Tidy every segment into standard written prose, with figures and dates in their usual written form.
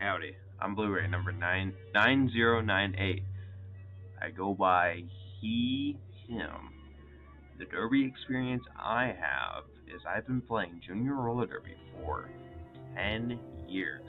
Howdy, I'm BluRay number 9098. I go by he, him. The derby experience I have is I've been playing junior roller derby for 10 years.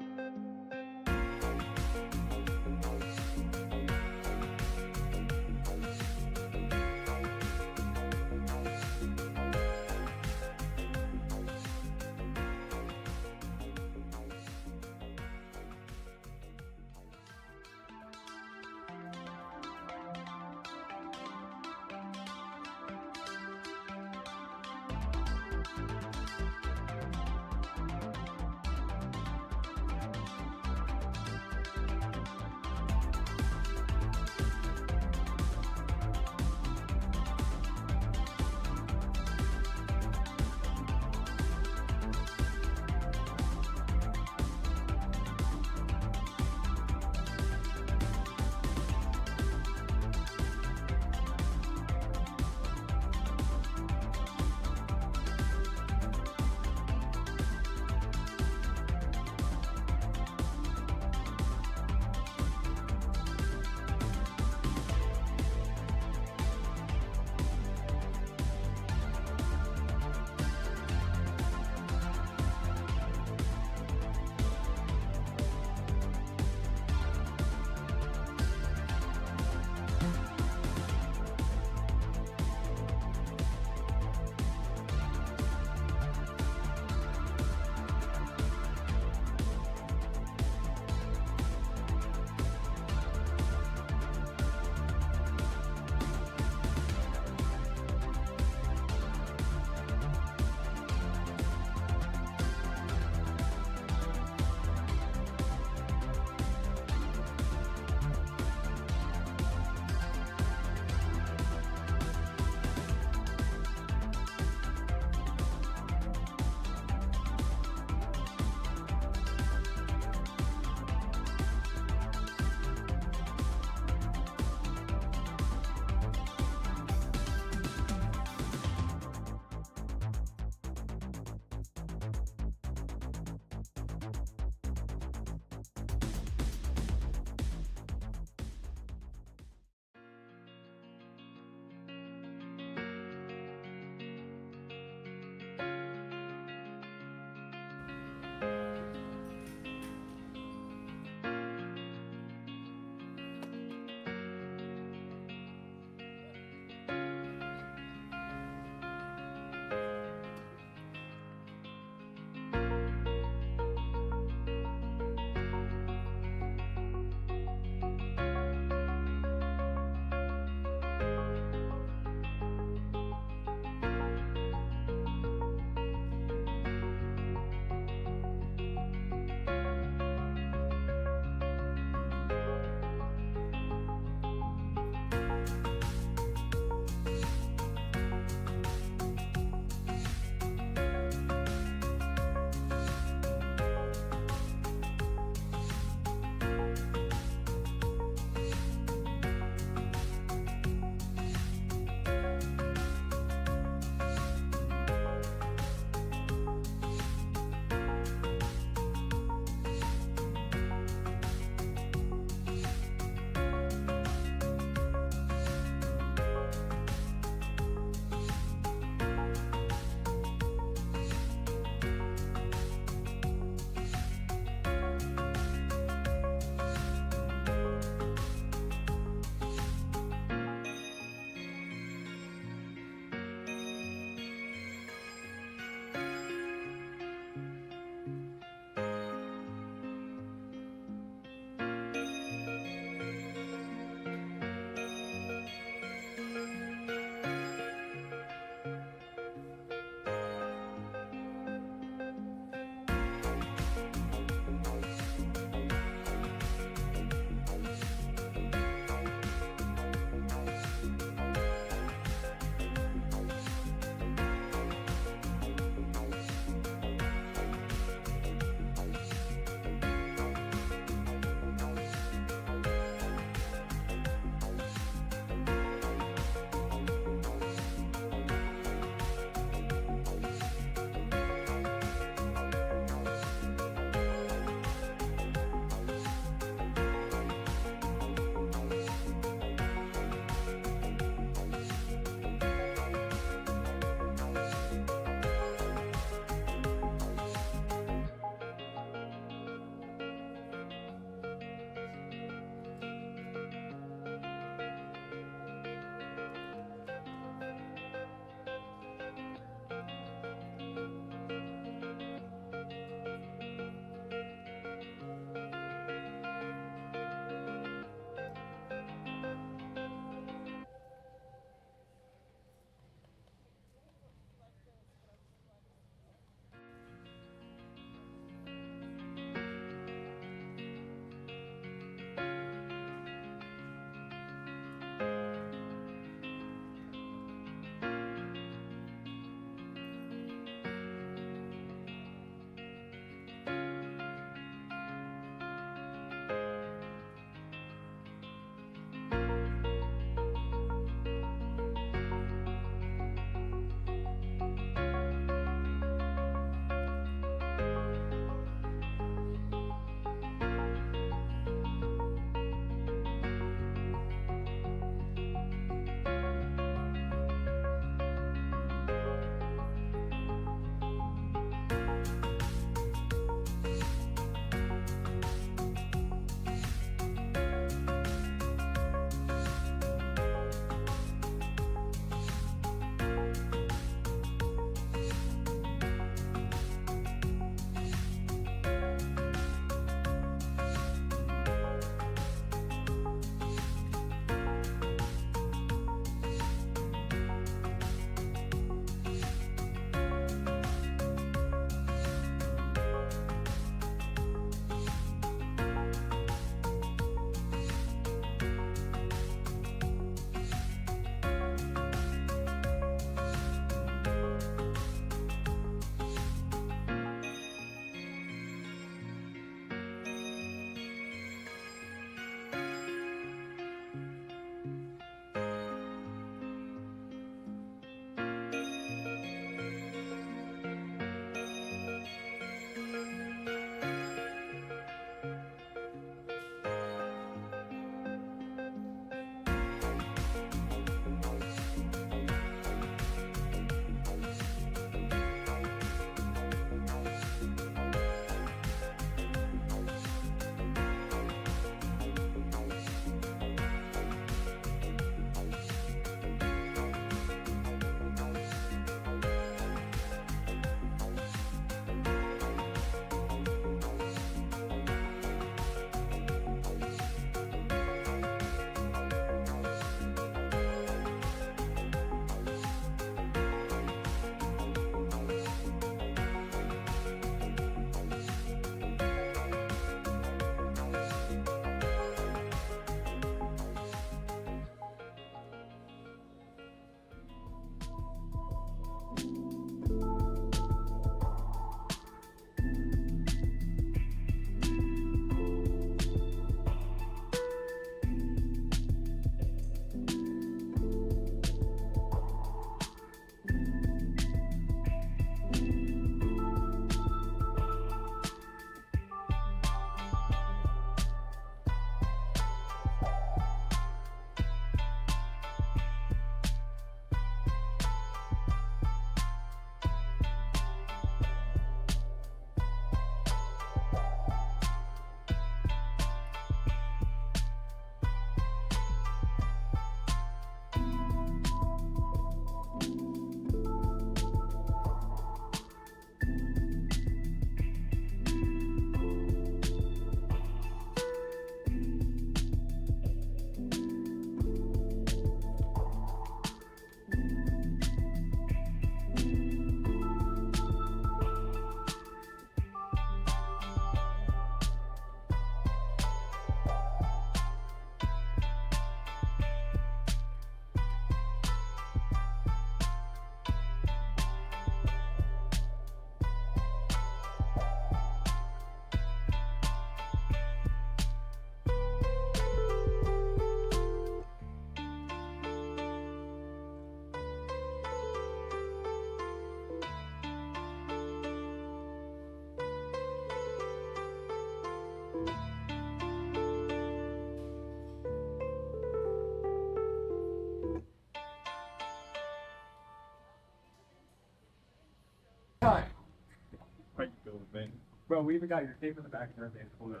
Bro, we even got your tape in the back and everything. But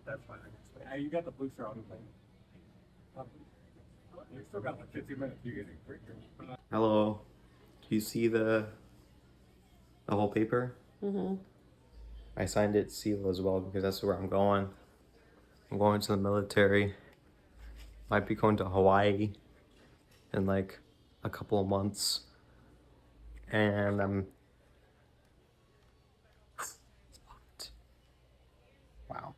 that's fine. Hey, you got the blue star on the thing. You still got like 15 minutes. You getting free. Hello. Do you see the whole paper? Mm-hmm. I signed it seal as well because that's where I'm going. I'm going to the military. Might be going to Hawaii in like a couple of months. And I'm... Wow.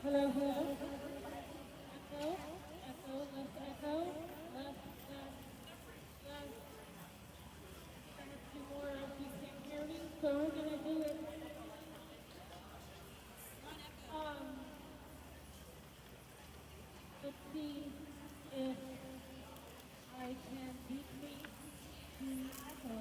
Hello, hello. Echo, echo, left echo, left, left. I have two more if you can't hear me, so we're gonna do it. Um, let's see if I can decrease the echo.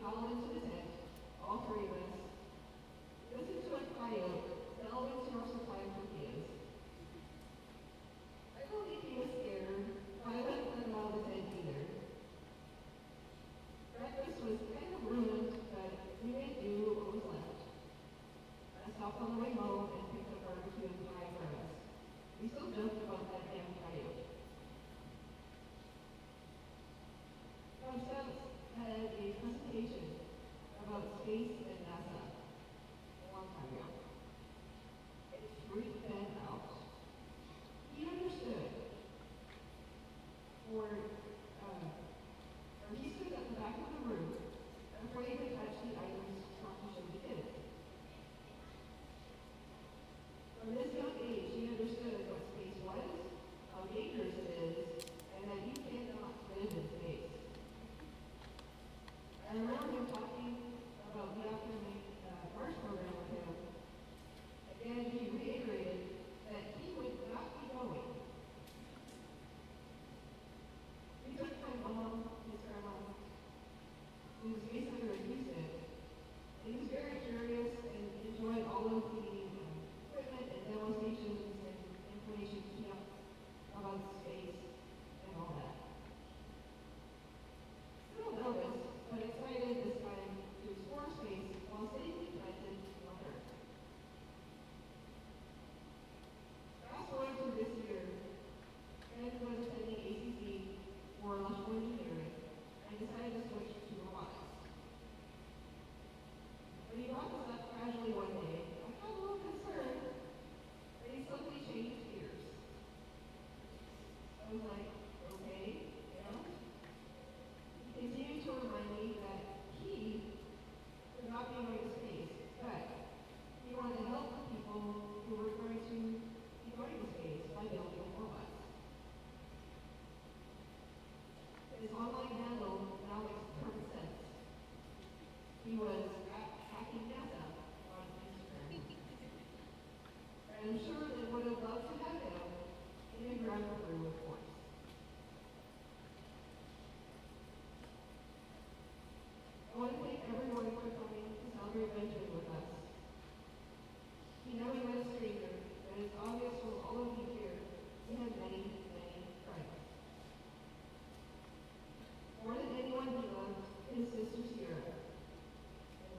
pile into the tent, all three of us, listen to a coyote delve into our supply of tortillas. I don't think he was scared, but I wouldn't let him out of the tent either. Breakfast was kind of ruined, but we made do what was left. I stopped on the way home and picked up barbecue and pie for us. We still joked about that damn coyote. Santos had a presentation about space and NASA a long time ago. It freaked Ben out. He understood. Or he stood at the back of the room, afraid to touch the items Trump showed the kids. From this young age, he understood what space was, how dangerous it is, and that you cannot live in space. I remember him talking about the upcoming Mars program with him, and he reiterated that he would not be going. We took my mom, his grandma, to space center in Houston, and he was very curious and enjoyed all of the equipment and demo stations and information he got about space and all that. Still nervous, but excited this time to explore space while safely connected on Earth. Fast forward to this year, Ben was attending ACC for electrical engineering and decided to switch to robotics. When he brought this up casually one day, I got a little concerned, but he suddenly changed gears. I was like, okay, yeah. He continued to remind me that he could not be going to space, but he wanted to help the people who were going to be going to space by building robots. His online handle now makes perfect sense. He was hacking NASA on Instagram. And I'm sure they would have loved to have him in a ground crew, of course. I want to thank everyone for coming to celebrate Benjamin with us. He never met a stranger, and it's obvious from all of you here, he had many, many friends. More than anyone he loved his sister Sierra. And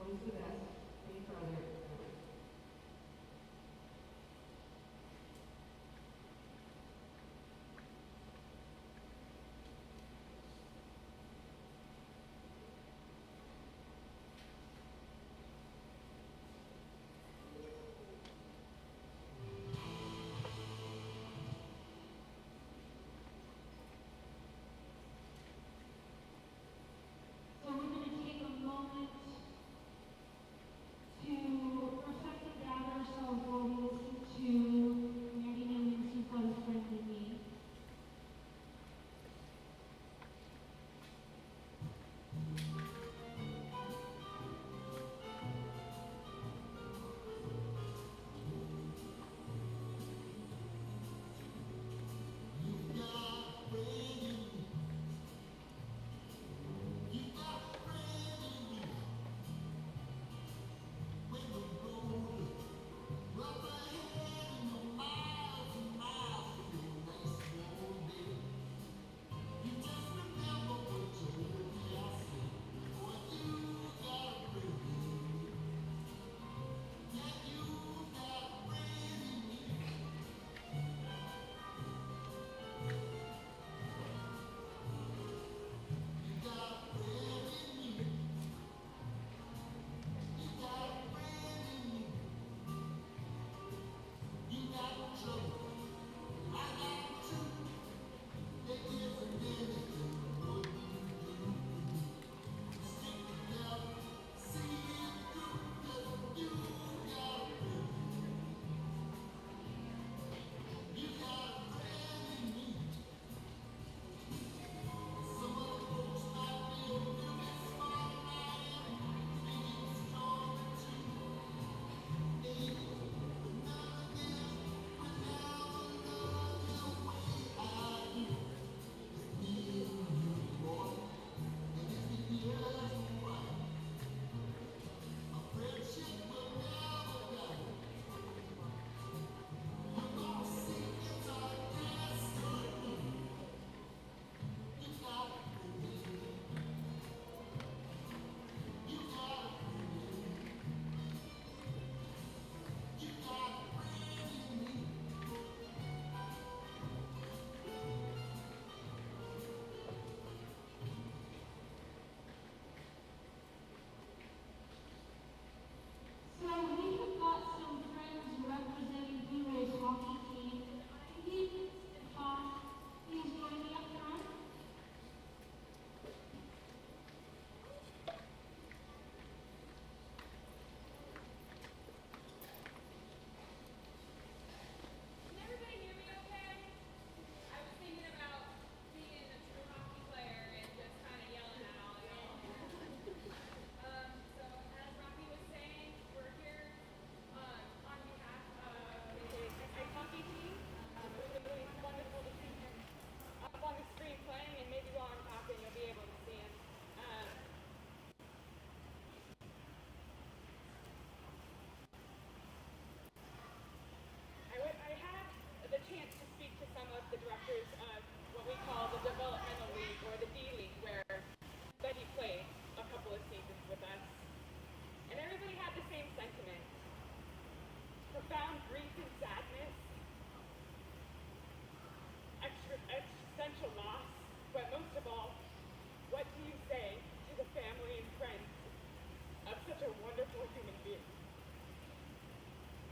human being.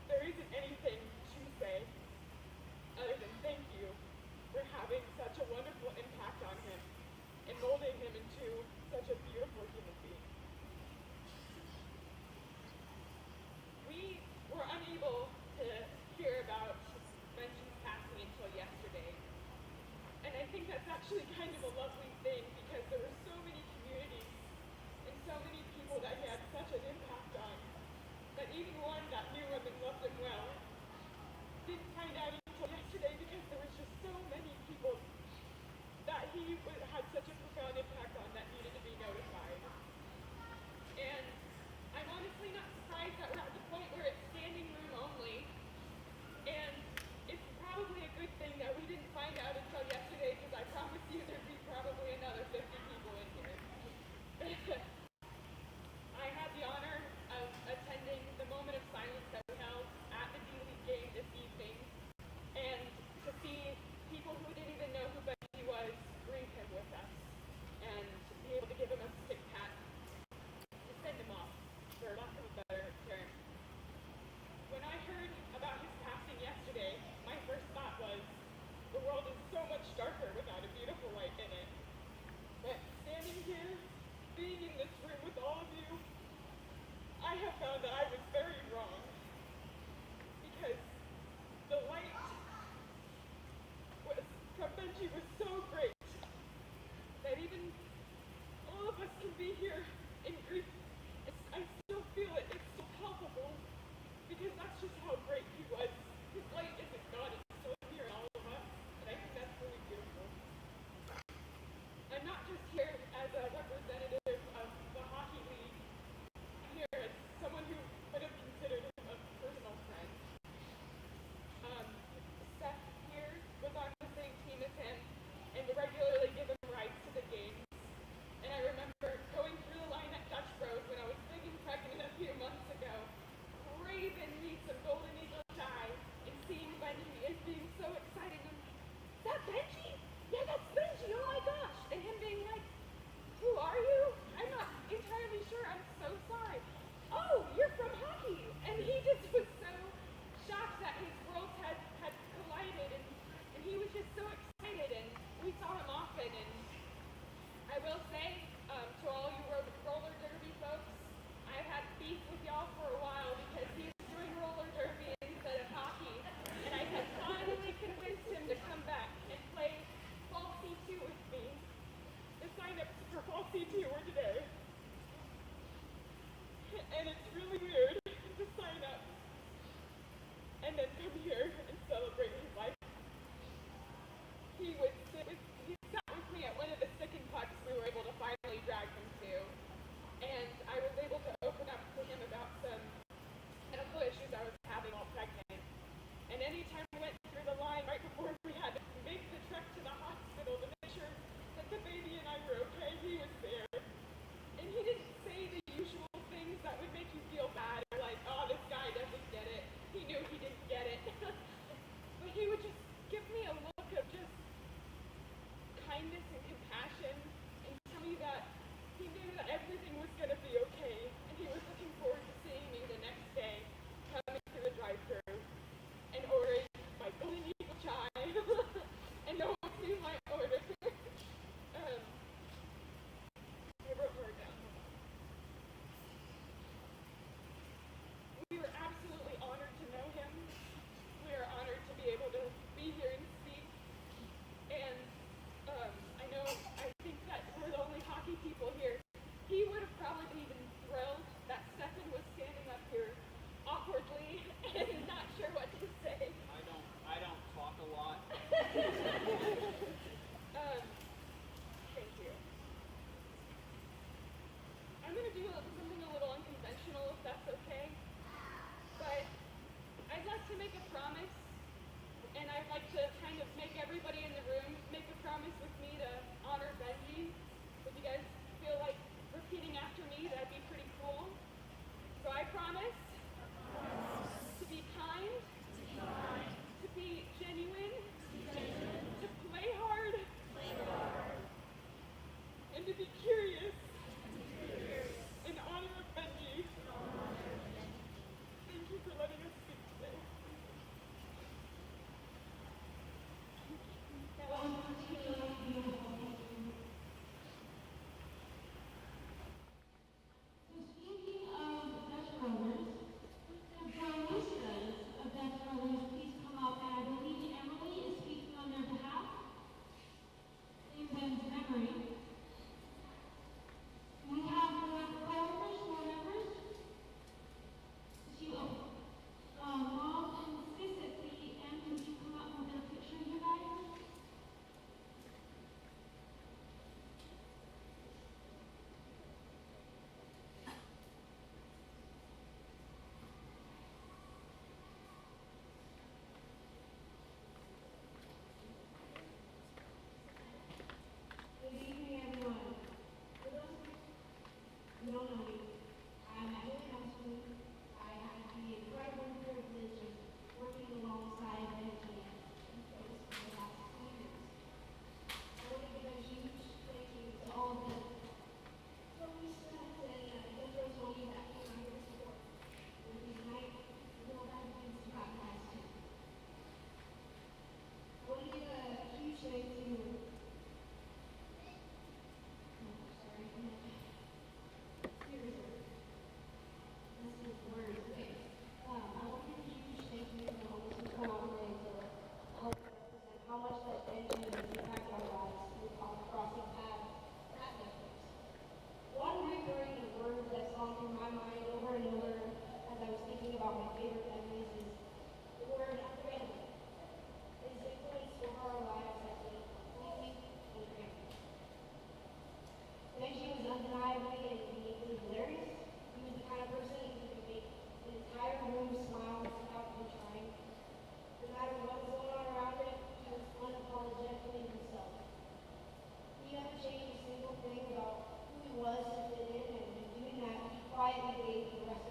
There isn't anything to say other than thank you for having such a wonderful impact on him and molding him into such a beautiful human being. We were unable to hear about Benji's passing until yesterday. And I think that's actually kind of a lovely thing because there were so many communities and so many people that he had such an impact on that even one that knew him and loved him well didn't find out until yesterday because there was just so many people that he had such a profound impact on that needed to be notified. And I'm honestly not surprised that we're at the point where it's standing room only. And it's probably a good thing that we didn't find out until yesterday because I promise you there'd be probably another 50 people in here. I had the honor of attending the moment of silence that we held at the D-League game this evening, and to see people who didn't even know who Benji was grieve him with us, and to be able to give him a stick pat to send him off.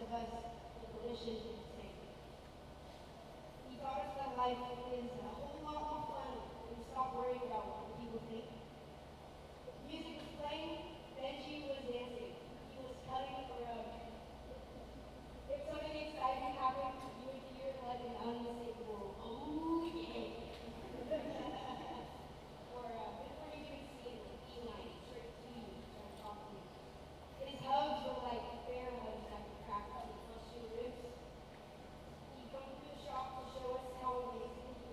of us with delicious and safe. He taught us that life is a whole lot more fun when you stop worrying about what people think. Music was playing, Benji was dancing. He was cutting a rug. If something exciting happened, you would hear like an unmistakable, oh yeah. Or before you even see it, like E-line, straight to you, start talking. His hugs were like bear hugs that could crack up and crush your ribs. He'd come through the shop to show us how amazing he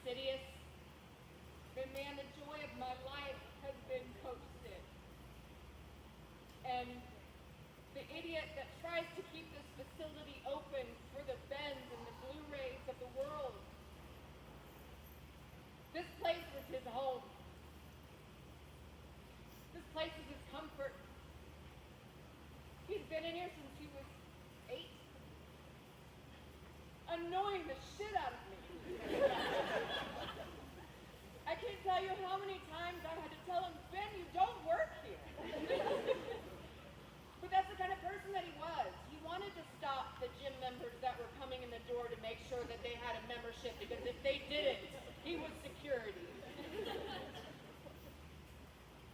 insidious, then man, the joy of my life has been toasted. And the idiot that tries to keep this facility open for the Bens and the BluRays of the world, this place was his home. This place is his comfort. He's been in here since he was 8, annoying the shit out of me. I can't tell you how many times I had to tell him, Ben, you don't work here. But that's the kind of person that he was. He wanted to stop the gym members that were coming in the door to make sure that they had a membership, because if they didn't, he was security.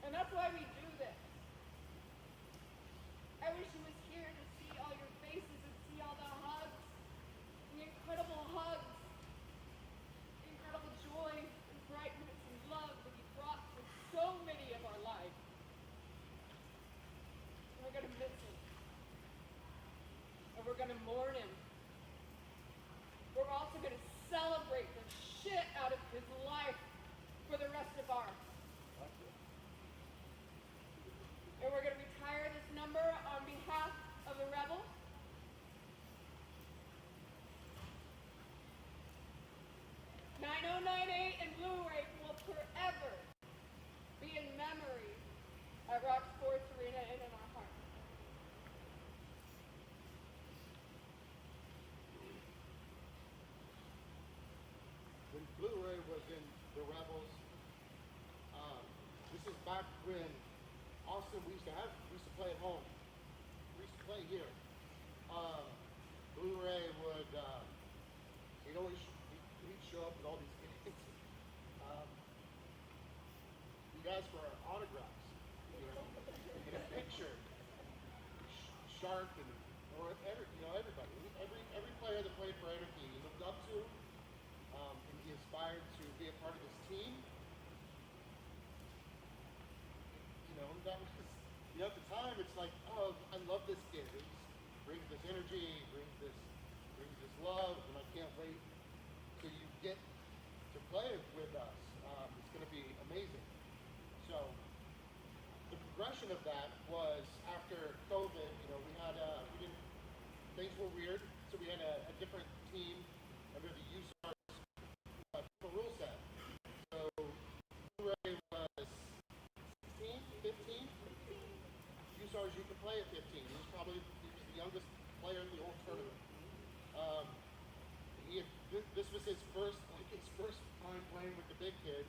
And that's why we do this. I wish he was here to see all your faces and see all the hugs, the incredible hugs, the incredible joy and brightness and love that he brought to so many of our lives. We're going to miss him. And we're going to mourn him. We're also going to celebrate the shit out of his life for the rest of ours. And we're going to retire this number on behalf of the rebels. "9098 and BluRay will forever be in memory at Rock Sports Arena and in our hearts." When BluRay was in the Rebels, this is back when Austin, we used to play at home. We used to play here. BluRay would, he'd show up with all these games. He'd ask for autographs, get a picture. Shark or everybody. Every player that played for Anarchy he looked up to, and he aspired to be a part of this team. That was just, at the time it's like, oh, I love this kid. He brings this energy, brings this love, and I can't wait till you get to play with us. It's going to be amazing. So the progression of that was after COVID. Things were weird, so we had a different team under the USAR's different rule set. So BluRay was 16, 15. USAR's you could play at 15. He was the youngest player in the whole tournament. This was his first time playing with the big kids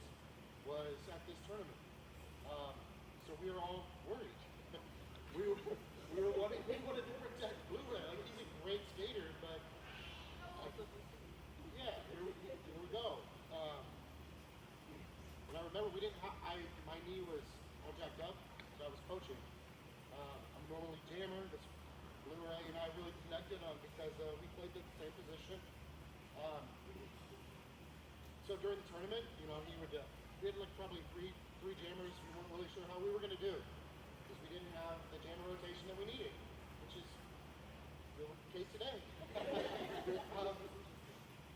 was at this tournament. So we were all worried. we wanted to protect BluRay. Like, he's a great skater, but here we go. And I remember we didn't my knee was all jacked up, so I was coaching. I'm normally jammer. This BluRay and I really connected on because we played the same position. So during the tournament, we had like probably three jammers. We weren't really sure how we were going to do because we didn't have the jammer rotation that we needed, which is still the case today.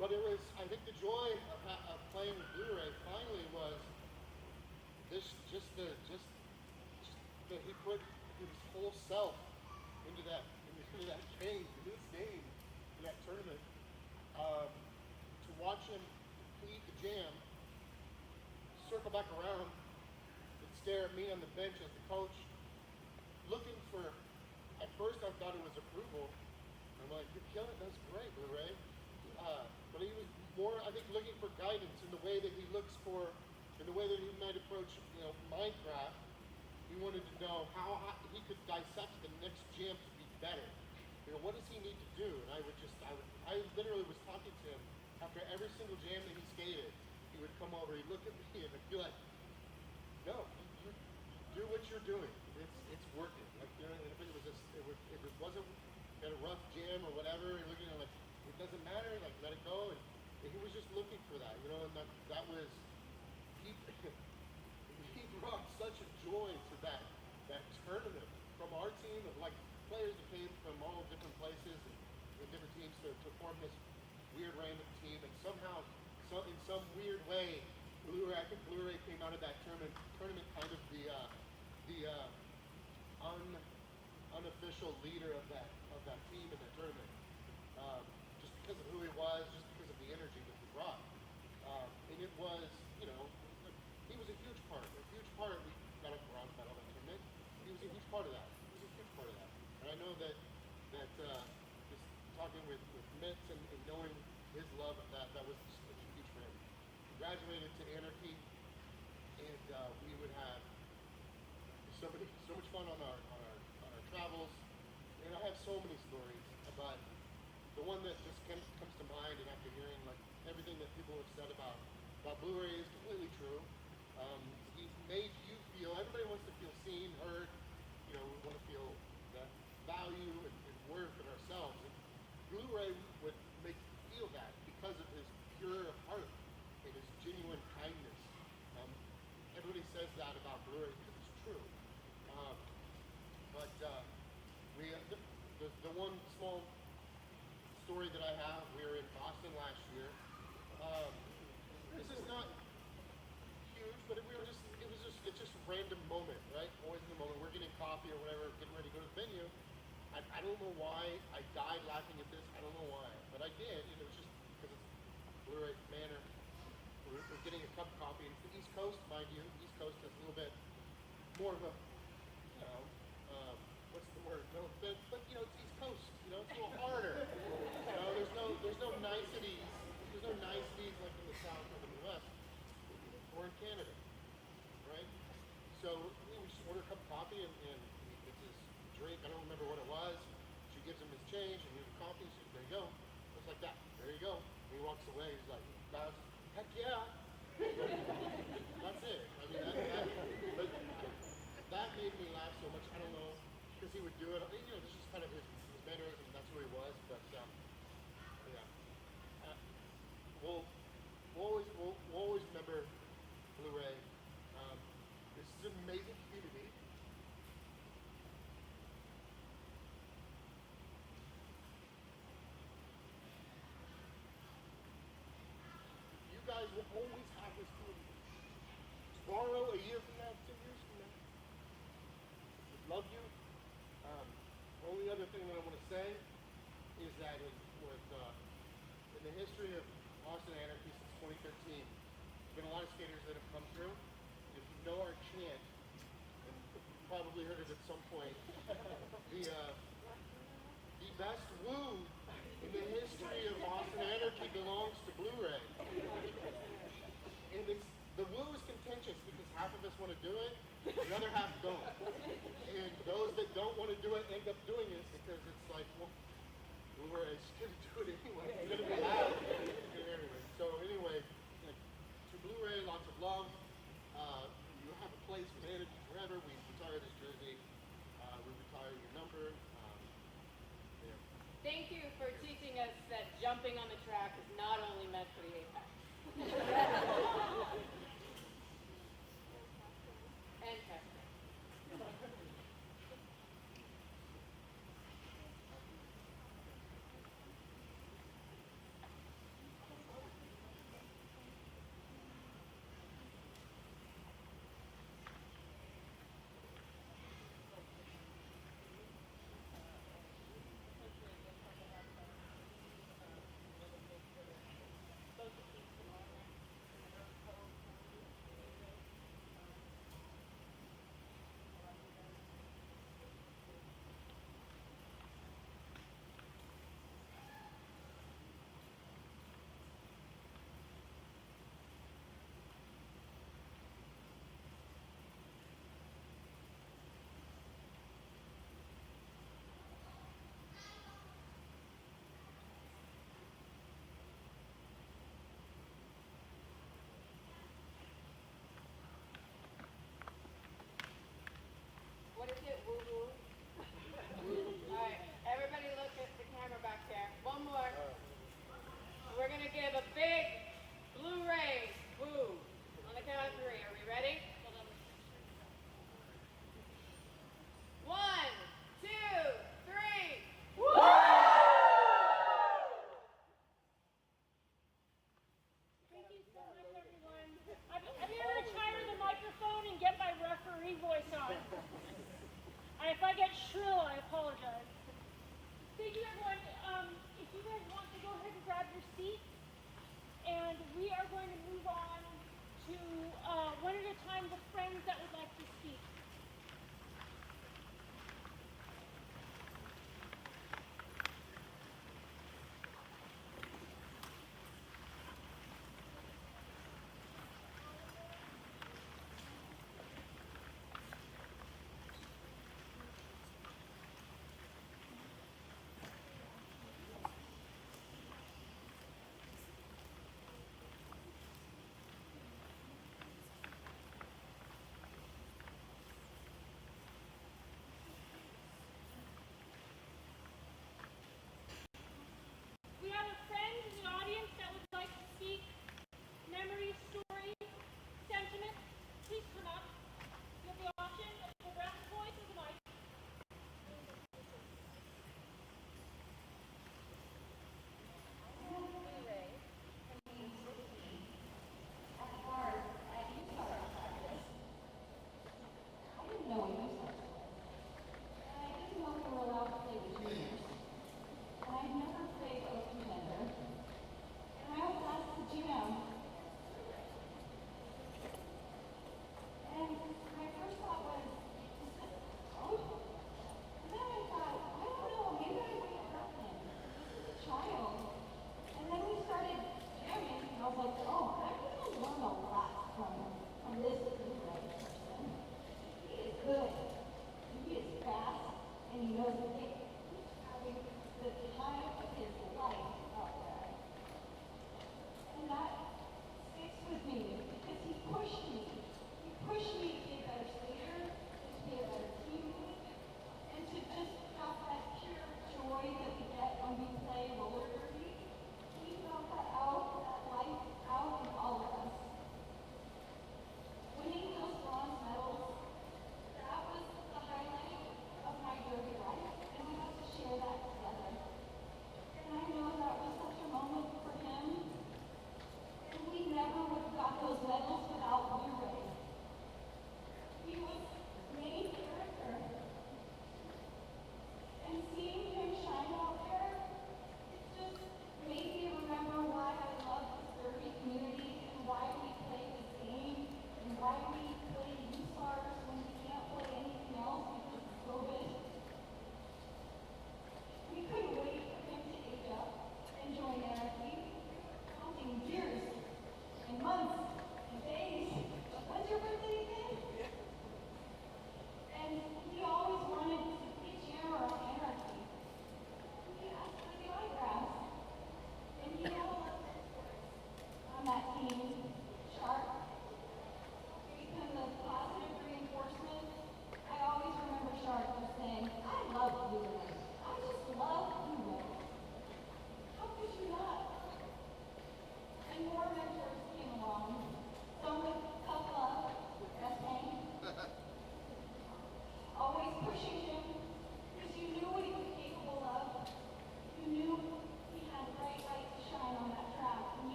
But it was, I think the joy of playing with BluRay finally was this, that he put his whole self into that game, into this game, in that tournament. To watch him lead the jam, circle back around, and stare at me on the bench as the coach, looking for, at first I thought it was approval. I'm like, you're killing it, that's great, BluRay. But he was more, I think, looking for guidance in the way that he looks for, in the way that he might approach, Minecraft. He wanted to know how he could dissect the next jam to be better. What does he need to do? And I literally was talking to him after every single jam that he skated. He would come over, he'd look at me, and I'd be like, no, you do what you're doing. It's working. Like, and if it wasn't a rough jam or whatever, you're looking at like, it doesn't matter, like, let it go. And he was just looking for that, and that was, he brought such a joy to that tournament from our team of like players that came from all different places and different teams to form this weird random team, and somehow in some weird BluRay came out of that tournament kind of the unofficial leader of that team in the tournament. Just because of who he was, just because of the energy that he brought. And it was, you know, he was a huge part. We got a bronze medal in the tournament. He was a huge part of that. And I know that just talking with Mitz and knowing his love of that was just huge for him. He graduated to Anarchy, and we would have so much fun on our travels. And I have so many stories, but the one that just comes to mind, and after hearing like everything that people have said about BluRay is completely true. He made you feel. Everybody wants to feel seen, heard. You know, we want to feel that value and worth in ourselves. And BluRay would make you feel that because of his pure heart and his genuine kindness. Everybody says that about BluRay because it's true. But the one small story that I have, we were in Boston last year. This is not huge, but it's just a random moment, right? Always in the moment. We're getting coffee or whatever, getting ready to go to the venue. I don't know why I died laughing at this. I don't know why, but I did. And it was just because it's BluRay Manor. We're getting a cup of coffee. It's the East Coast, mind you. East Coast is a little bit more of a, you know, what's the word? No offense, but you know, it's East Coast. You know, it's a little harder. You know, there's no niceties. There's no niceties like in the South or the Midwest or in Canada, right? So we just order a cup of coffee and he gets his drink. I don't remember what it was. She gives him his change and here's the coffee. She says, there you go. Just like that. There you go. And he walks away. He's like, heck yeah. That's it. I mean, but that made me laugh so much. I don't know, because he would do it. You know, this is kind of his mannerism. That's who he was. But yeah, we'll always remember BluRay. This is an amazing community. You guys will always have this community. Tomorrow, a year from now, 10 years from now, we love you. Only other thing that I want to say is that in the history of Austin Anarchy since 2013, there's been a lot of skaters that have come through. And if you know our chant, and you've probably heard it at some point, the best woo in the history of Austin Anarchy belongs to BluRay. And the woo is contentious because half of us want to do it, the other half don't. And those that don't want to do it end up doing it because it's like, well, BluRay is going to do it anyway. It's going to be loud. Anyway, so anyway, like, to BluRay, lots of love. You have a place with Anarchy forever. We retire this jersey. We retire your number. Yeah. Thank you for teaching us that jumping on the track is not only meant for the apex. And testing. putting voice on. And if I get shrill, I apologize. Thank you, everyone. If you guys want to go ahead and grab your seats, and we are going to move on to one at a time the friends that would like to speak.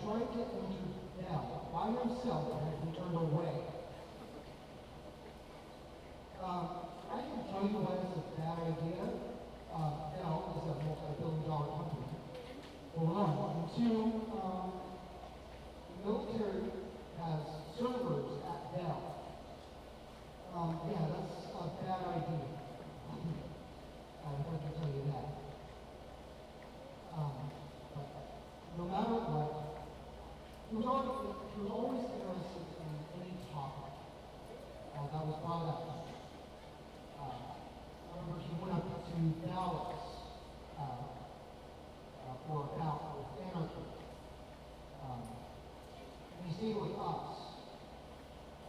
tried to enter Dell by himself and had been turned away. I can tell you why it's a bad idea. Dell is a multi-billion-dollar company. For one. And two, the military has servers at Dell. Yeah, that's a bad idea. I can tell you that. But no matter what, he was always interested in any topic that was brought up. I remember he went up to Dallas for a bout with anarchy. And he stayed with us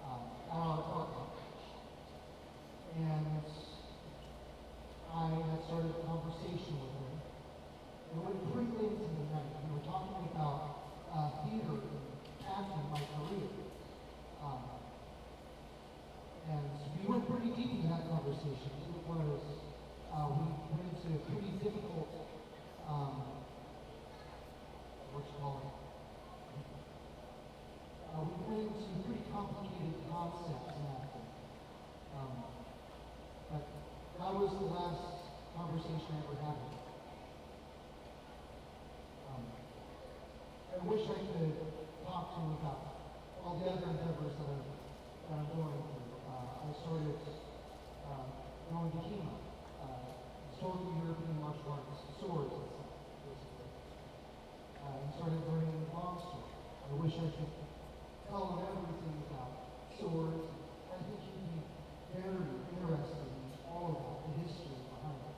at our apartment. And I had started a conversation with him. It went pretty late into the night. We were talking about theater and acting, my career. And we went pretty deep into that conversation. It was, we went into pretty difficult, we went into pretty complicated concepts in acting. But that was the last conversation I ever had with him. I wish I could talk to him about all the other endeavors that I'm going through. I started going to HEMA, historical European martial arts, swords and stuff, basically. And started learning longsword. I wish I could tell him everything about swords. I think he'd be very interested in all of that, the history behind it.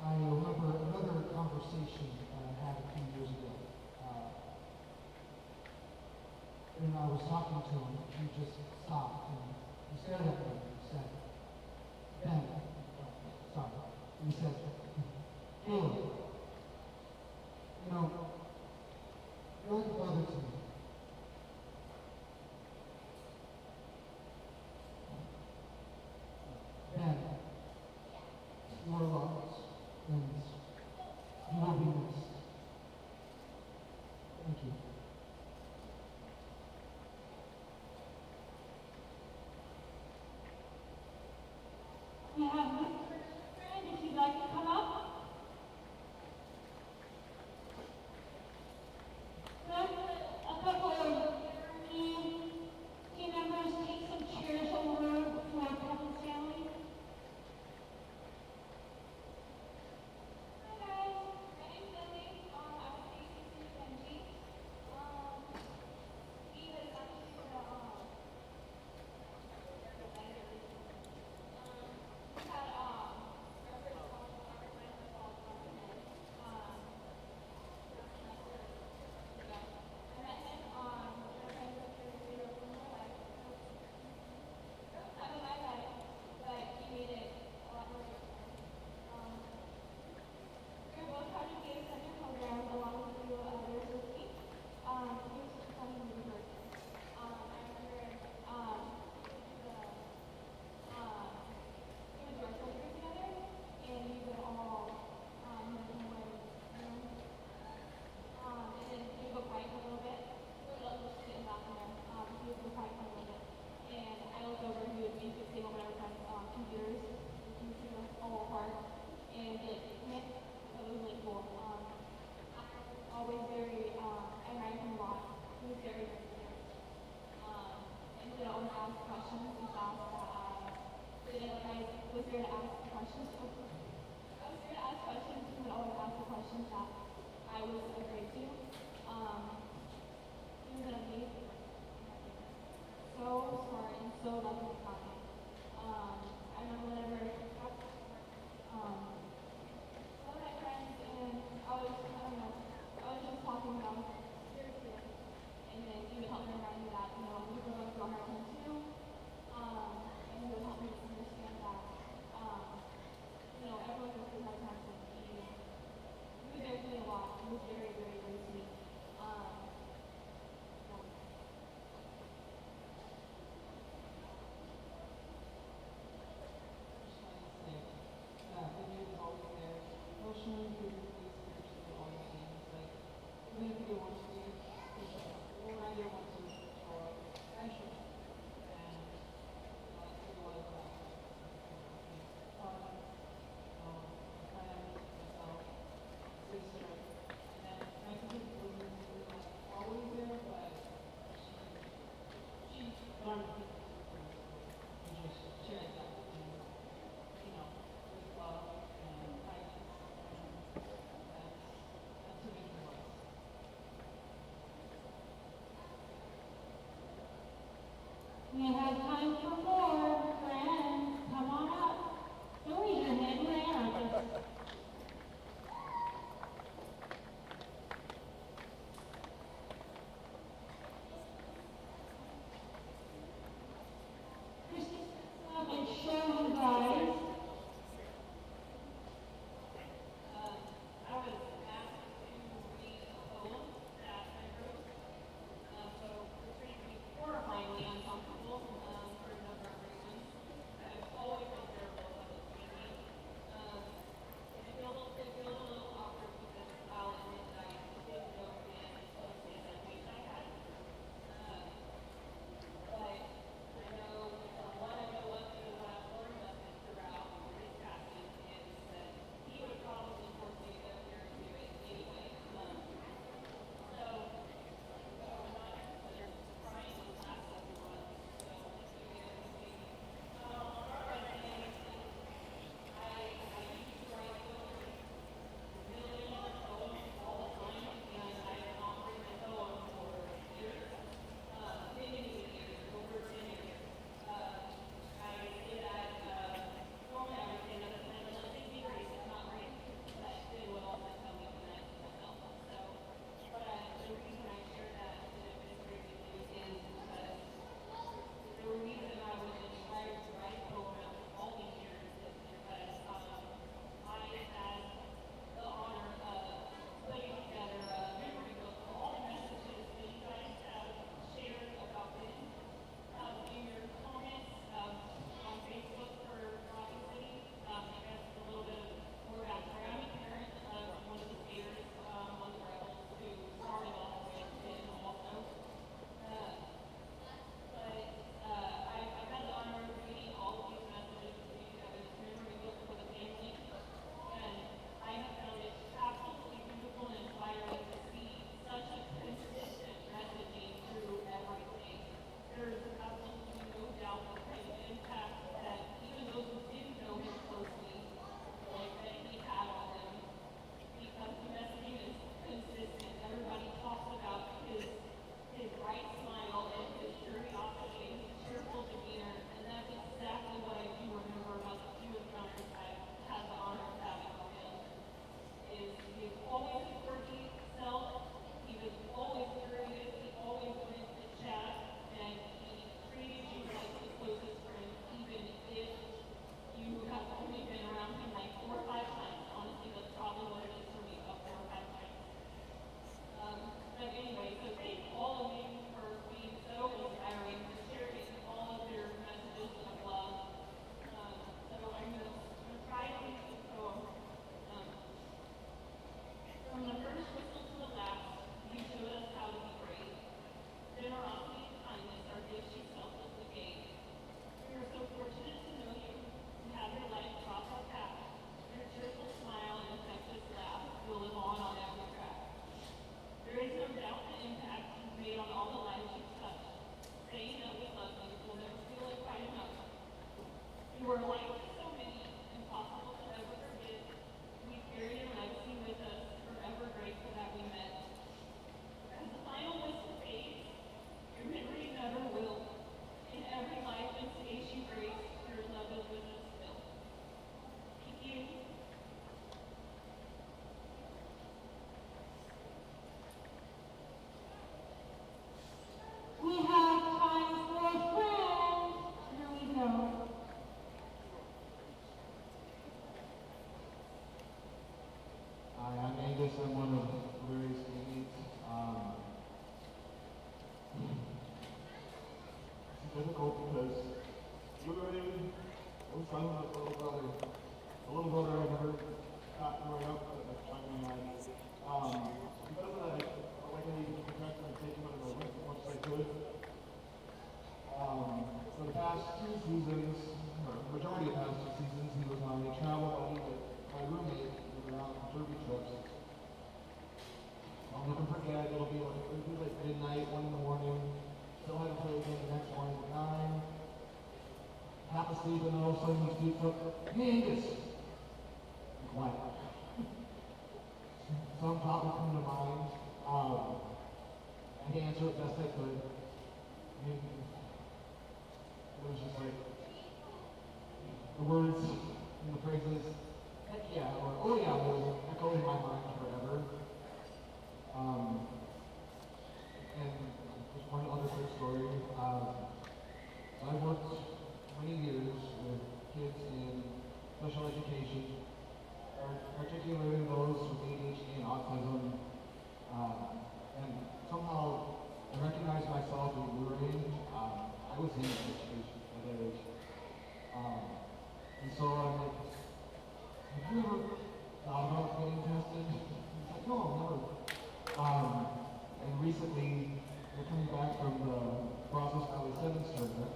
I remember another conversation I had a few years ago. When I was talking to him, he just stopped and he stared at me and he said, Ben, sorry, he said, Caleb, you know, you're like a brother to me. Ben, you are loved and you will be missed. Thank you. We have Miss Friend, if you'd like to come up. guess I'm one of BluRay's teammates. It's difficult because BluRay, I was talking about a little brother I never got growing up, but that's why we had. Because of that, I like to protect and take him under my wing as much as I could. For the past 2 seasons, or majority of the past 2 seasons, he was my travel buddy with my roommate. We were on derby trips. I'll never forget, it'll be like midnight, 1 in the morning. Still had to play again the next morning at 9. Half asleep, and all of a sudden he speaks up, "Hey Angus!" I'm quiet. Some topic come to mind. I answered it best I could. And it was just like the words and the phrases, "heck yeah," or "oh yeah," will echo in my mind forever. And just one other quick story. I worked many years with kids in special education, particularly those with ADHD and autism. And somehow I recognized myself in BluRay. I was in that situation at that age. And so I'm like, have you ever thought about getting tested? He's like, no, never. And recently, we're coming back from the Brazos Valley Sevens tournament.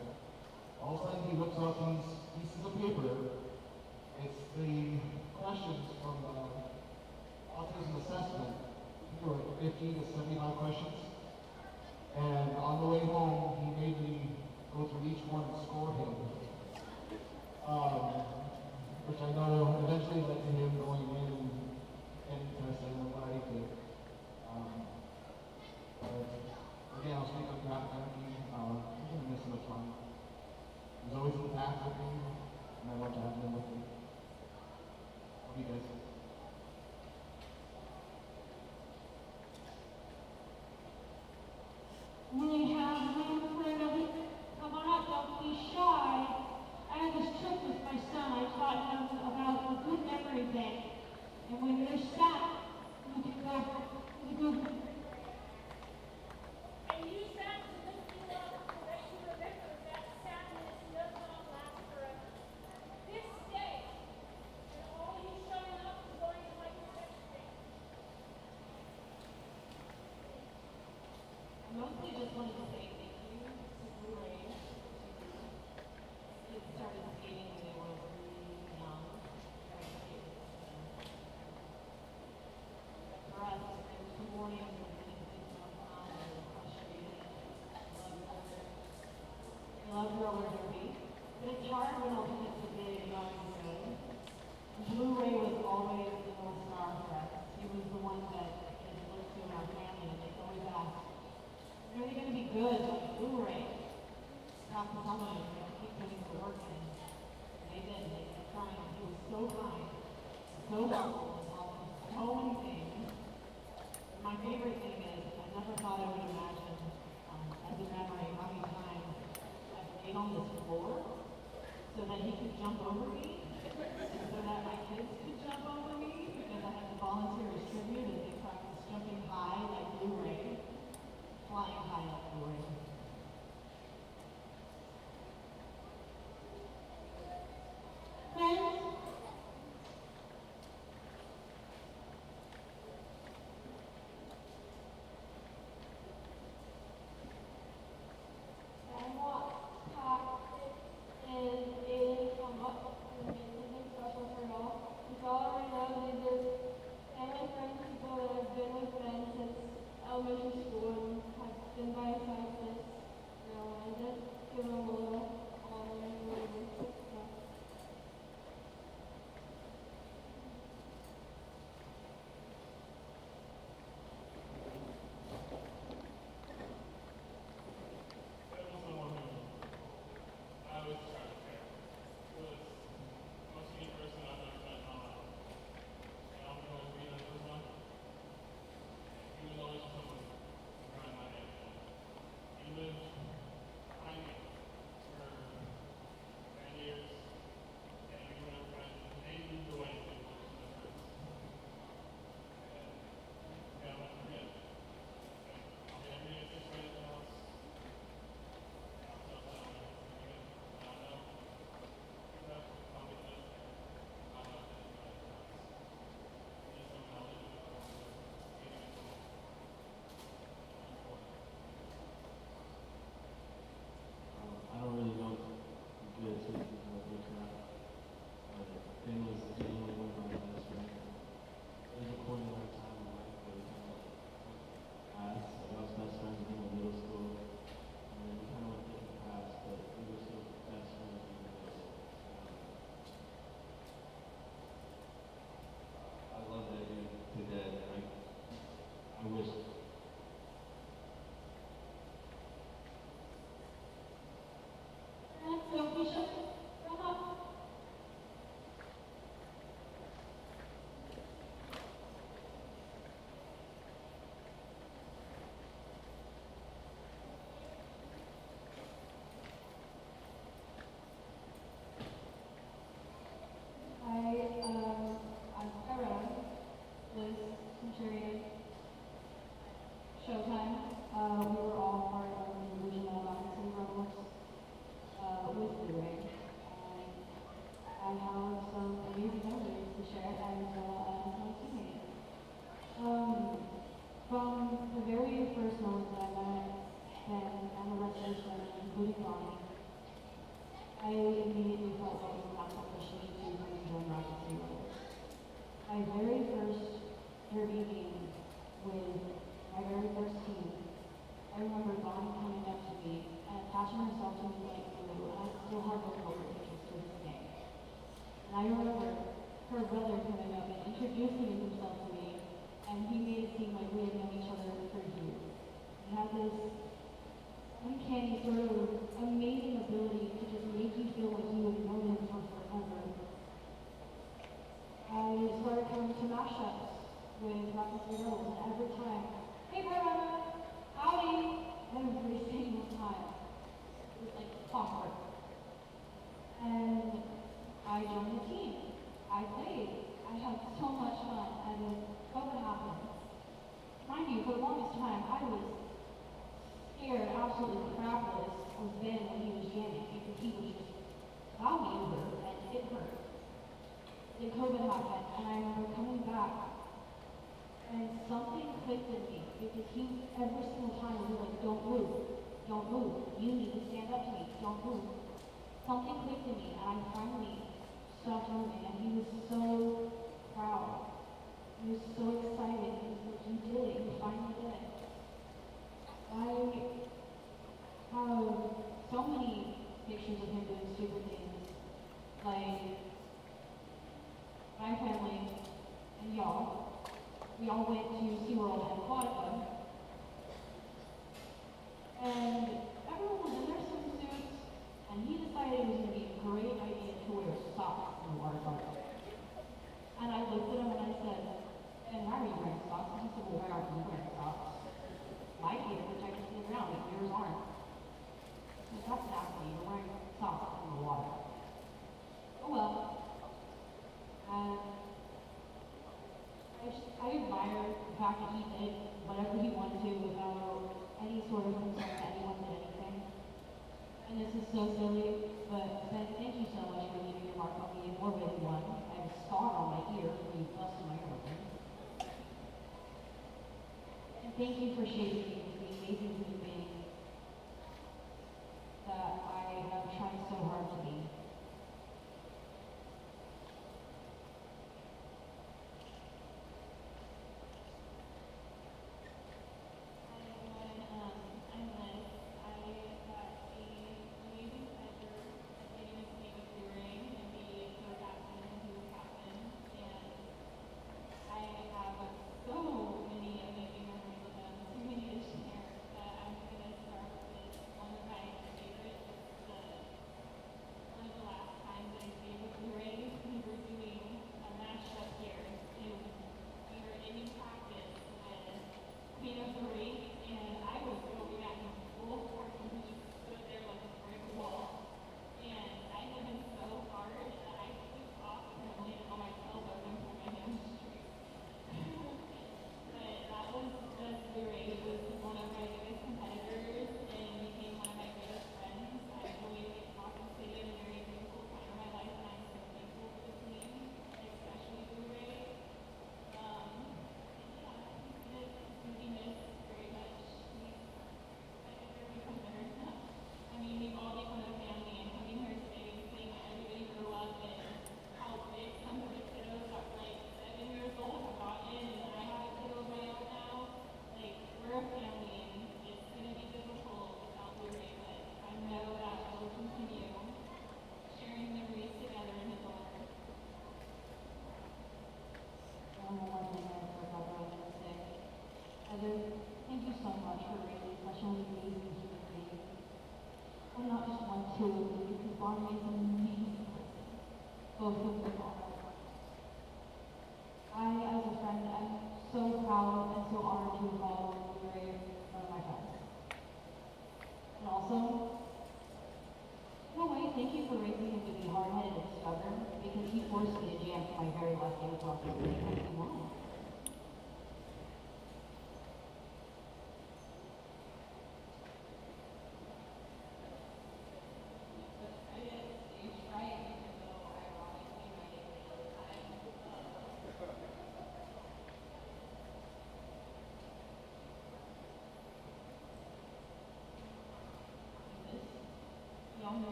All of a sudden, he whips out these pieces of paper. It's the questions from the autism assessment. I think there were 50 to 75 questions. And on the way home, he made me go through each one and score him. Which I know eventually led to him going in and getting tested, and I'm glad he did. But again, I'll speak on behalf of Anthony. I'm going to miss him a ton. He's always in the back with me, and I love to have him with me. Love you guys. We have room for another. Come on up, don't be shy. I had this trip with my son. I taught him about a good memory bank. And when you're sad, you can go to Google. And use that to lift you up so that you remember that sadness does not last forever. This day, and all you showing up is going to like your best friend. I mostly just wanted to say thank you to BluRay. Kids started skating when they were really young. For us, there were some mornings when things didn't go on and we were frustrated. I love roller derby. But it's hard when ultimates are big and always good. And BluRay was always the North Star for us. He was the one that kids looked to in our family and they always asked, "When are they going to be good like BluRay?" Stop the telling them, they keep putting the work in. They did, they kept trying. He was so kind, so helpful, and taught me so many things. And my favorite thing is, I never thought I would imagine, as a memory, how many times I've laid on this floor so that he could jump over me, and so that my kids could jump over me, because I had to volunteer as tribute as they practice jumping high like BluRay. Flying high up the way. Friends, I want to talk and come up and he made it seem like we had known each other for years. He had this uncanny, sort of amazing ability to just make you feel like you have known him for forever. I started coming to mashups with Rockets and Girls, and every time, hey Grandma, howdy, every single time. It was like clockwork. And I joined the team. I played. I had so much fun, and then COVID happened. Mind you, for the longest time, I was scared, absolutely crapless of Ben when he was jamming, because he was just loud over, and it hurt. Then COVID happened, and I remember coming back, and something clicked in me, because he, every single time, would be like, don't move, you need to stand up to me, don't move. Something clicked in me, and I finally stopped moving, and he was so proud. He was so excited, he was like, you did it, you finally did it. I have so many pictures of him doing stupid things, like my family and y'all, we all went to SeaWorld and Aquatica, and everyone was in their swimsuits, and he decided it was going to be a great idea to wear socks in the water park. And I looked at him and I said, and why are you wearing socks? And he said, well, why aren't you wearing socks? My feet are protected from the ground, but yours aren't. Like, that's nasty. You're wearing socks in the water. Oh well. And I admire the fact that he did whatever he wanted to without any sort of concern that anyone did anything. And this is so silly, but Ben, thank you so much for leaving your mark on me in more ways than one. I have a scar on my ear where you busted my ear open. And thank you for shaping me into the amazing human being that I have tried so hard to be. Thank you so much for raising such an amazing human being. I'm not just one tool of you, because Bonnie is an amazing person. Both of them are. I, as a friend, am so proud and so honored to have called BluRay one of my friends. And also, in a way, thank you for raising him to be hard-headed and stubborn, because he forced me to jam for my very last day of talking to him because he wanted.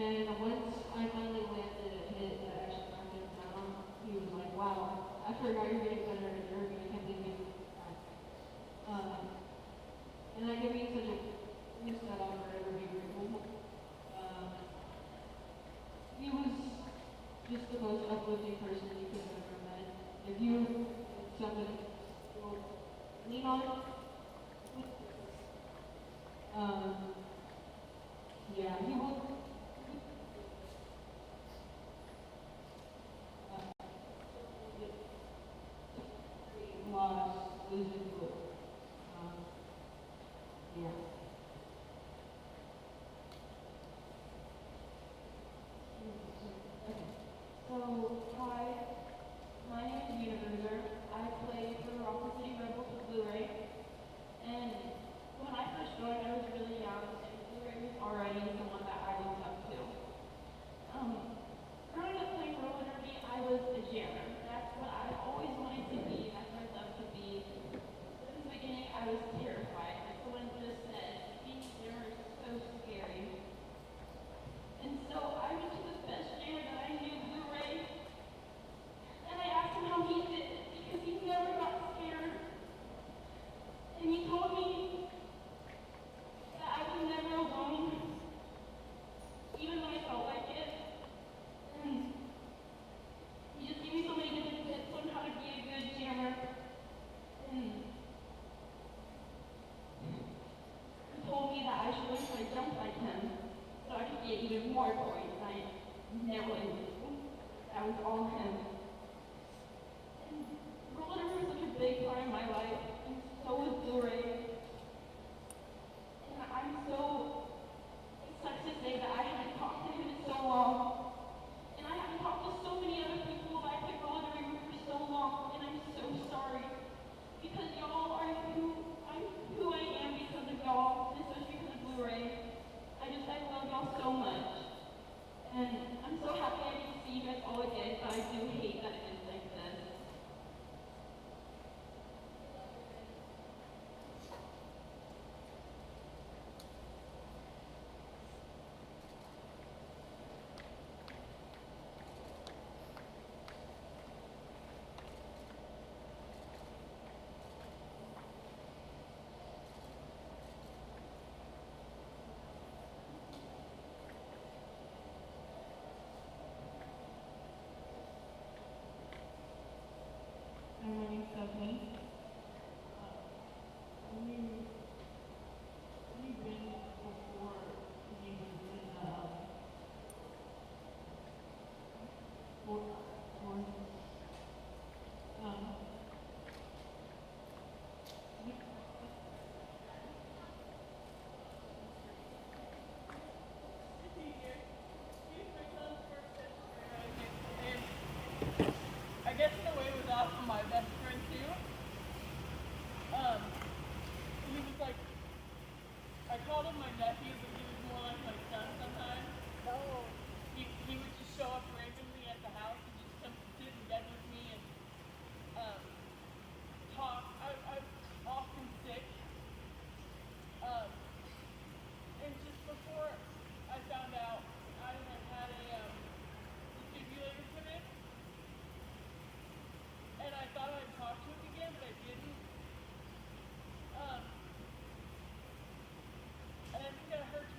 And once I finally landed a hit that actually knocked him down, he was like, wow, I forgot you're getting better at derby. I can't believe you. And that gave me such a boost that I'll forever be grateful. He was just the most uplifting person you could have ever met. If you need somebody to lean on, yeah, he will. Loss, losing foot. Yeah. Okay. So, hi, my name is Universer. I play for Rockland City Rebels with BluRay. And when I first joined, I was really young, and BluRay was already someone that I looked up to. Growing up playing roller derby, I was a jammer. That's what I always wanted to be. That's what I loved to be. But in the beginning, I was terrified. Like someone just said, being a jammer is so scary. And so I went to the best jammer that I knew, BluRay, and I asked him how he did it because he never got scared. And he told me that I was never alone, even when I felt like it. And he just gave me so many different tips on how to be a good jammer. And he told me that I should learn how to jump like him so I could get even more points. I never knew. That was all him. And roller derby was such a big part of my life, and so was BluRay. And I'm so excited to say that I haven't talked to him in so long. And I haven't talked to so many other people that I played roller derby with for so long, and I'm so sorry. Because y'all are I'm who I am because of y'all, and especially because of BluRay. I love y'all so much. And I'm so happy I get to see you guys all again, but I do hate that it ends like this. My name's Stephanie. We've been before he was in for I guess in a way was also my best friend too. He was like, I called him my nephew, but he was more like my son sometimes. Oh. He would just show up randomly at the house and just come sit in bed with me and talk. I'm often sick. And just before I found out I had a defibrillator put in, and I thought I'd talk to him again, but I didn't. And I think I hurt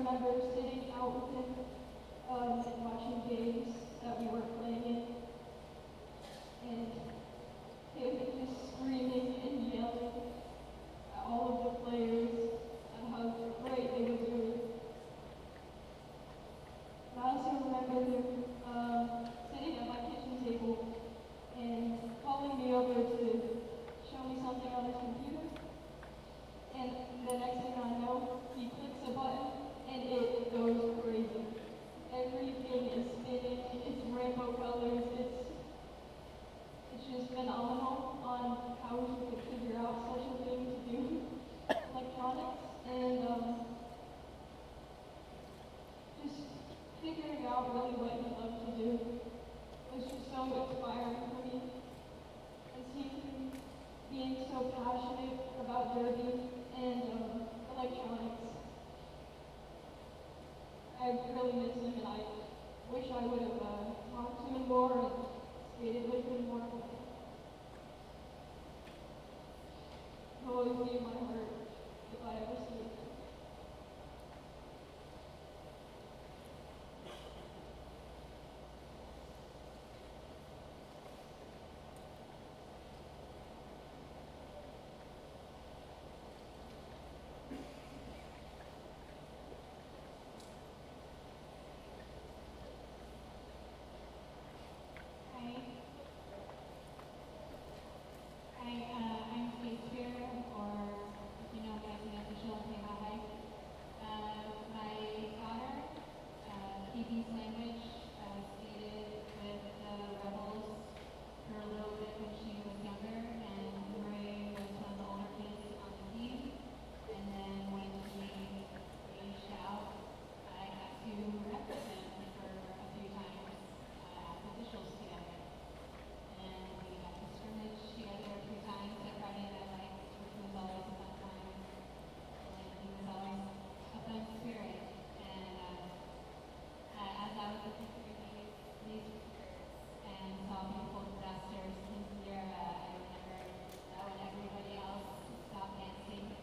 remember sitting out with him and watching games that we were playing in, and him just screaming and yelling at all of the players and how great they were doing. And I also remember him sitting at my kitchen table and calling me over to show me something on his computer. And the next thing I know, he clicks a button and it goes crazy. Everything is spinning, it's rainbow colors, it's just phenomenal on how we could figure out such a thing to do electronics. And just figuring out really what he loved to do was just so inspiring for me. And seeing him being so passionate about derby and electronics. I really miss him, and I wish I would have talked to him more and skated with him more. He'll always be in my heart if I ever see him. I'm Shakespeare, or if you know me as an official, hi. My daughter, Phoebe Sandwich, skated with the Rebels for a little bit when she was younger, and BluRay was one of the older kids on the team. And then when she aged out, I got to represent for a few times as officials together. And we got to scrimmage together a few times at Friday Night Lights, which was always a fun time. And he was always a fun spirit. And as I was looking through these pictures and saw beautiful disasters in Sierra, I remember that when everybody else stopped dancing,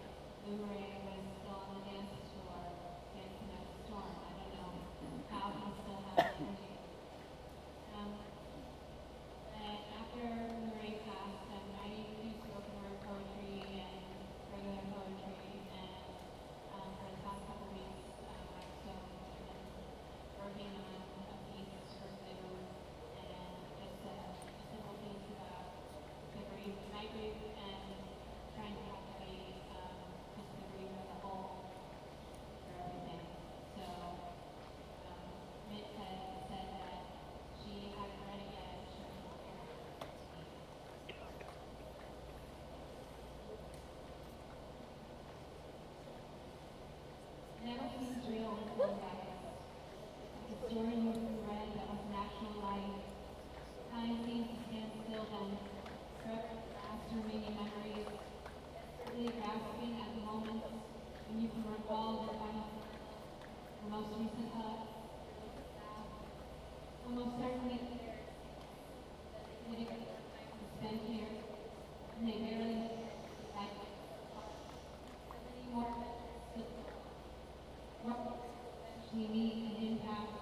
BluRay was still on the dance floor dancing up the storm. I don't know how he still has energy. And after BluRay passed, I used to spoken word poetry and regular poetry, and for the past couple weeks, I've still been working on a piece for Zoom, and just a simple piece about the grief, my grief, and trying to activate just the grief as a whole for everything. So, Mitt had said that she hadn't read it yet. She was prepared to speak. Never seems real until it happens. The story you read that was national life. Time seems to stand still then. Crept past remaining memories. Really grasping at the moments when you can recall the final, the most recent hug. Almost certainly didn't spend here, and they barely like more eventually meet and impact.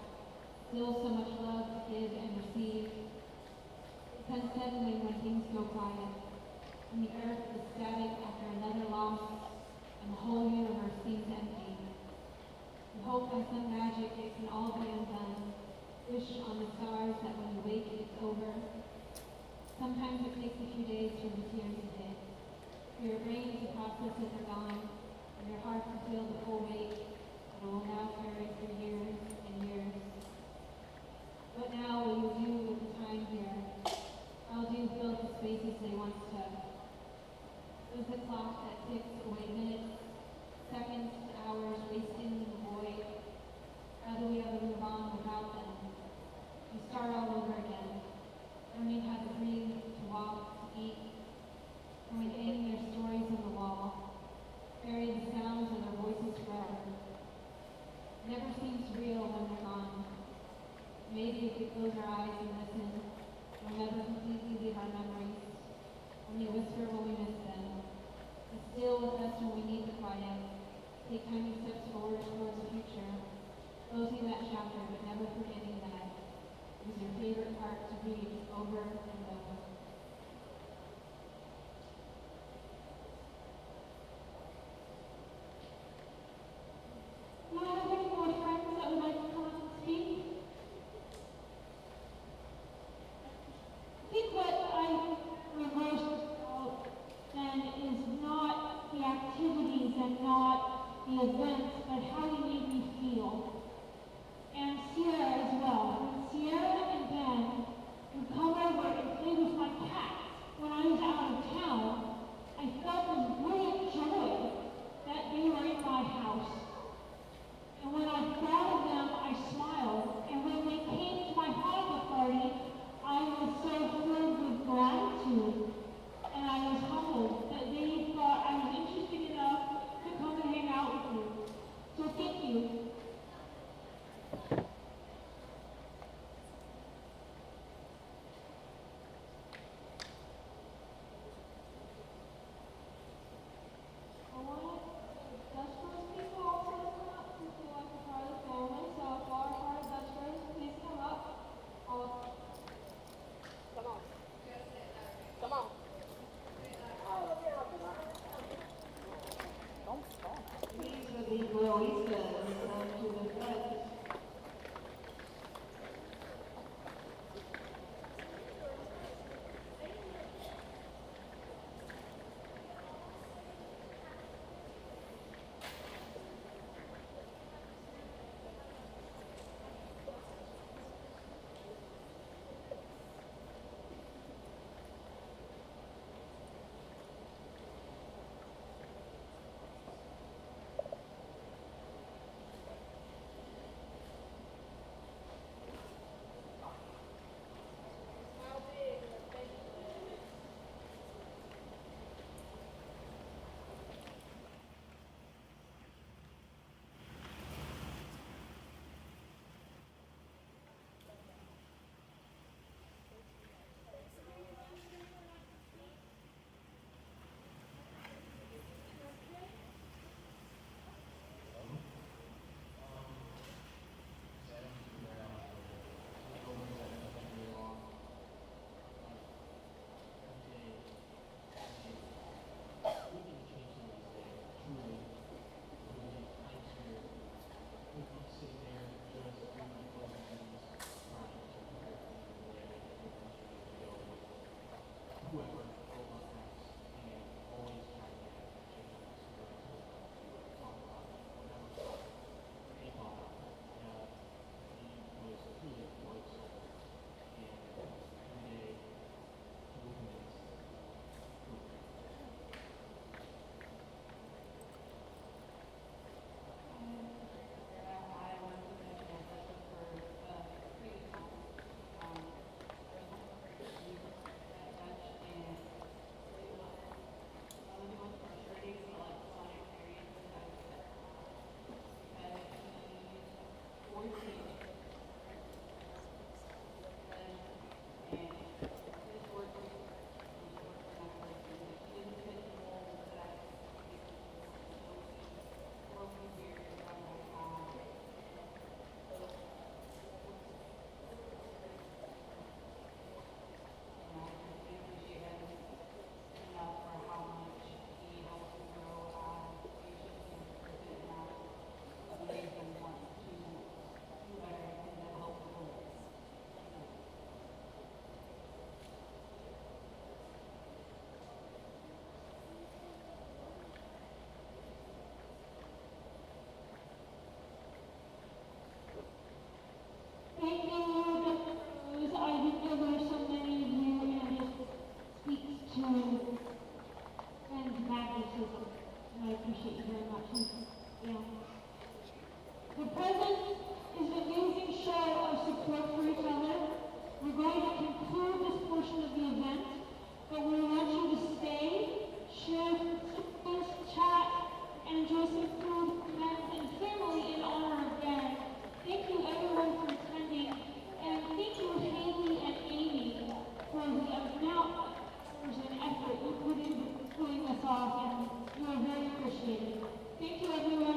Still so much love to give and receive. It's unsettling when things go quiet, and the earth is static after another loss, and the whole universe seems empty. We hope by some magic it can all be undone. Wish on the stars that when you wake it's over. Sometimes it takes a few days for the tears to hit, for your brain to process that they're gone, and your heart to feel the full weight that it will now carry for years and years. What now will you do with the time here? How do you fill the spaces they once took? There's a clock that ticks away minutes, seconds, hours wasted in the void. How do we ever move on without them? We start all over again, learning how to breathe, to walk, to eat, and with hang their stories on the wall, bury the sounds of their voices forever. It never seems real when they're gone. Maybe if we close our eyes and listen, we'll never completely leave our memories, only whisper when we miss them, but still with us when we need the quiet. take tiny steps forward towards the future, closing that chapter but never forgetting that it was your favorite part to read over and over. Do I have any more friends that would like to come up and speak? I think what I reversed out then is not the activities and not the events, but how you made me feel. And Sierra as well. When Sierra and Ben would come over and play with my cats when I was out of town, I felt this brilliant joy that they were in my house. And when I thought of them, I smiled. And when they came to my Hanukkah party, I was so filled with gratitude. And I was humbled that they thought I was interesting enough to come and hang out with me. So thank you. Thank you, Dr. Cruz. I think there were so many of you, and it speaks to Ben's magnetism. And I appreciate you very much. Yeah. The present is an amazing show of support for each other. We're going to conclude this portion of the event, but we want you to stay, share stories, chat, and enjoy some food, friends, and family in honor of Ben. Thank you everyone for attending, and thank you Haley and Amy for the amount of hours and effort you put into pulling this off, and you are very appreciated. Thank you everyone.